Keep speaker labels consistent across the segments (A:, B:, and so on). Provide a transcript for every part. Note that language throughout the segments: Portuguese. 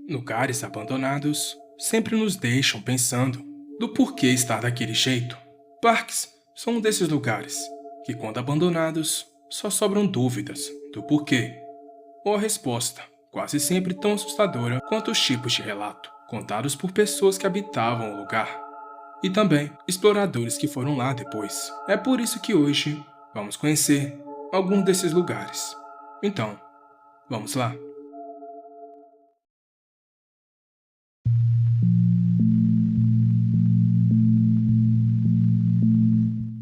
A: Lugares abandonados sempre nos deixam pensando do porquê estar daquele jeito. Parques são um desses lugares que, quando abandonados, só sobram dúvidas do porquê, ou a resposta, quase sempre tão assustadora quanto os tipos de relato contados por pessoas que habitavam o lugar e também exploradores que foram lá depois. É por isso que hoje vamos conhecer alguns desses lugares. Então, vamos lá.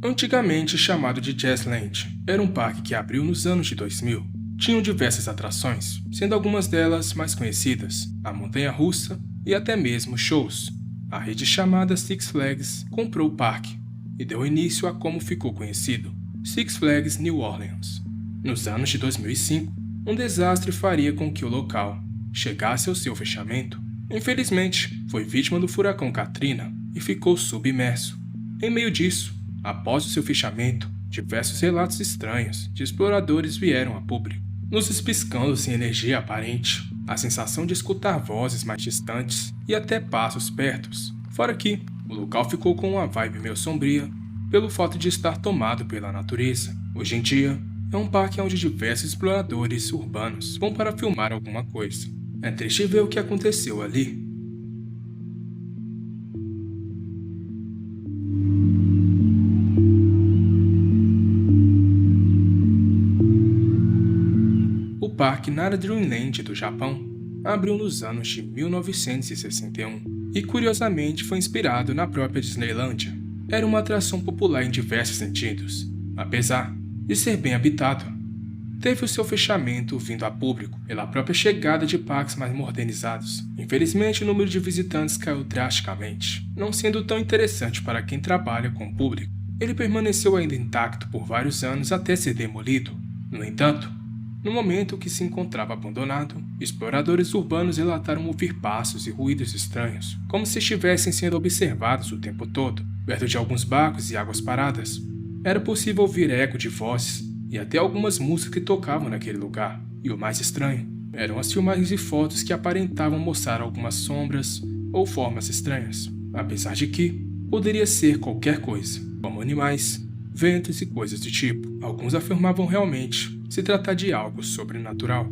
A: Antigamente chamado de Jazzland, era um parque que abriu nos anos de 2000. Tinham diversas atrações, sendo algumas delas mais conhecidas, a montanha-russa e até mesmo shows. A rede chamada Six Flags comprou o parque e deu início a como ficou conhecido, Six Flags New Orleans. Nos anos de 2005, um desastre faria com que o local chegasse ao seu fechamento. Infelizmente, foi vítima do furacão Katrina e ficou submerso. Em meio disso, após o seu fechamento, diversos relatos estranhos de exploradores vieram a público, luzes piscando sem energia aparente, a sensação de escutar vozes mais distantes e até passos pertos. Fora que o local ficou com uma vibe meio sombria pelo fato de estar tomado pela natureza. Hoje em dia, é um parque onde diversos exploradores urbanos vão para filmar alguma coisa. É triste ver o que aconteceu ali. O Parque Nara Dreamland do Japão abriu nos anos de 1961 e curiosamente foi inspirado na própria Disneylândia. Era uma atração popular em diversos sentidos, apesar de ser bem habitado. Teve o seu fechamento vindo a público pela própria chegada de parques mais modernizados. Infelizmente, o número de visitantes caiu drasticamente, não sendo tão interessante para quem trabalha com o público. Ele permaneceu ainda intacto por vários anos até ser demolido. No entanto, no momento que se encontrava abandonado, exploradores urbanos relataram ouvir passos e ruídos estranhos, como se estivessem sendo observados o tempo todo. Perto de alguns barcos e águas paradas, era possível ouvir eco de vozes e até algumas músicas que tocavam naquele lugar. E o mais estranho eram as filmagens e fotos que aparentavam mostrar algumas sombras ou formas estranhas, apesar de que poderia ser qualquer coisa, como animais, ventos e coisas do tipo. Alguns afirmavam realmente se tratar de algo sobrenatural.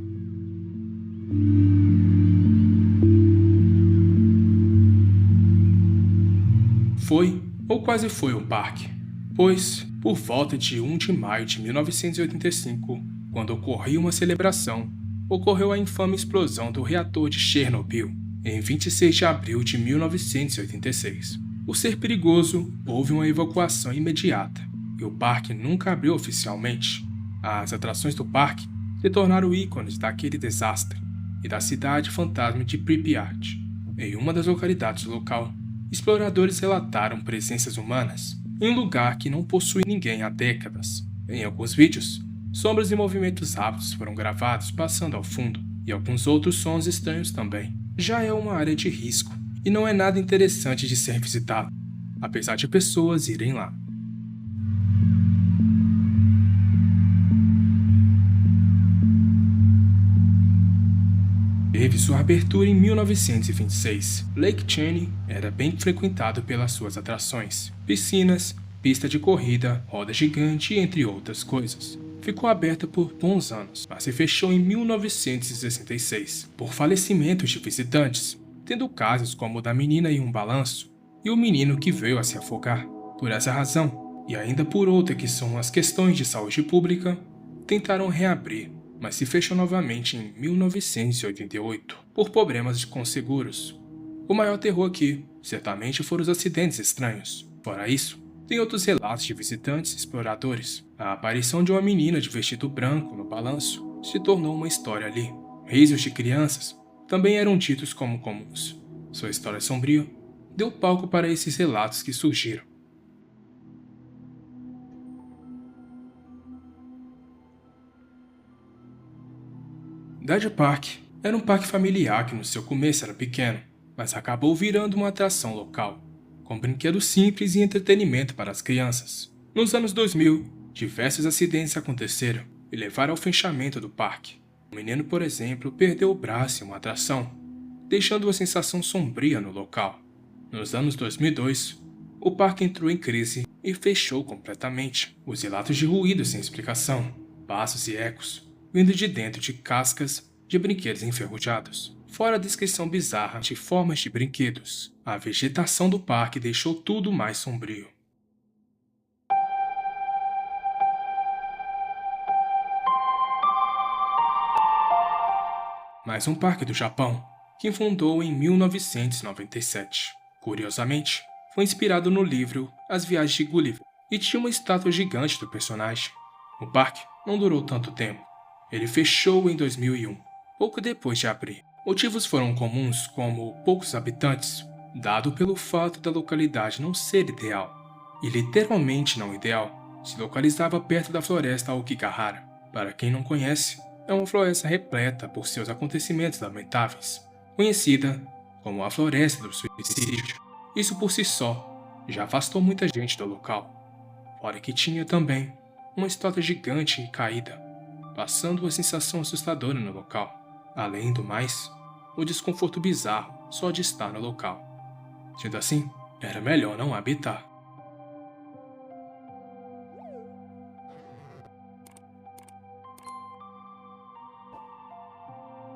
A: Foi, ou quase foi um parque, pois, por volta de 1 de maio de 1985, quando ocorria uma celebração, ocorreu a infame explosão do reator de Chernobyl, em 26 de abril de 1986. Por ser perigoso, houve uma evacuação imediata, e o parque nunca abriu oficialmente. As atrações do parque se tornaram ícones daquele desastre e da cidade fantasma de Pripyat. Em uma das localidades do local, exploradores relataram presenças humanas em um lugar que não possui ninguém há décadas. Em alguns vídeos, sombras e movimentos rápidos foram gravados passando ao fundo, e alguns outros sons estranhos também. Já é uma área de risco e não é nada interessante de ser visitado, apesar de pessoas irem lá. Teve sua abertura em 1926. Lake Chaney era bem frequentado pelas suas atrações, piscinas, pista de corrida, roda gigante, entre outras coisas. Ficou aberta por bons anos, mas se fechou em 1966 por falecimentos de visitantes, tendo casos como o da menina em um balanço e o menino que veio a se afogar. Por essa razão, e ainda por outra que são as questões de saúde pública, tentaram reabrir, mas se fechou novamente em 1988 por problemas com seguros. O maior terror aqui, certamente, foram os acidentes estranhos. Fora isso, tem outros relatos de visitantes e exploradores. A aparição de uma menina de vestido branco no balanço se tornou uma história ali. Risos de crianças também eram ditos como comuns. Sua história sombria deu palco para esses relatos que surgiram. Dodge Park era um parque familiar que no seu começo era pequeno, mas acabou virando uma atração local, com brinquedos simples e entretenimento para as crianças. Nos anos 2000, diversos acidentes aconteceram e levaram ao fechamento do parque. Um menino, por exemplo, perdeu o braço em uma atração, deixando uma sensação sombria no local. Nos anos 2002, o parque entrou em crise e fechou completamente. Os relatos de ruído sem explicação, passos e ecos, vindo de dentro de cascas de brinquedos enferrujados. Fora a descrição bizarra de formas de brinquedos, a vegetação do parque deixou tudo mais sombrio. Mais um parque do Japão, que fundou em 1997. Curiosamente, foi inspirado no livro As Viagens de Gulliver e tinha uma estátua gigante do personagem. O parque não durou tanto tempo. Ele fechou em 2001, pouco depois de abrir. Motivos foram comuns como poucos habitantes, dado pelo fato da localidade não ser ideal, e literalmente não ideal, se localizava perto da floresta Aokigahara. Para quem não conhece, é uma floresta repleta por seus acontecimentos lamentáveis, conhecida como a Floresta do Suicídio. Isso por si só já afastou muita gente do local, fora que tinha também uma estátua gigante e caída, passando uma sensação assustadora no local. Além do mais, o desconforto bizarro só de estar no local. Sendo assim, era melhor não habitar.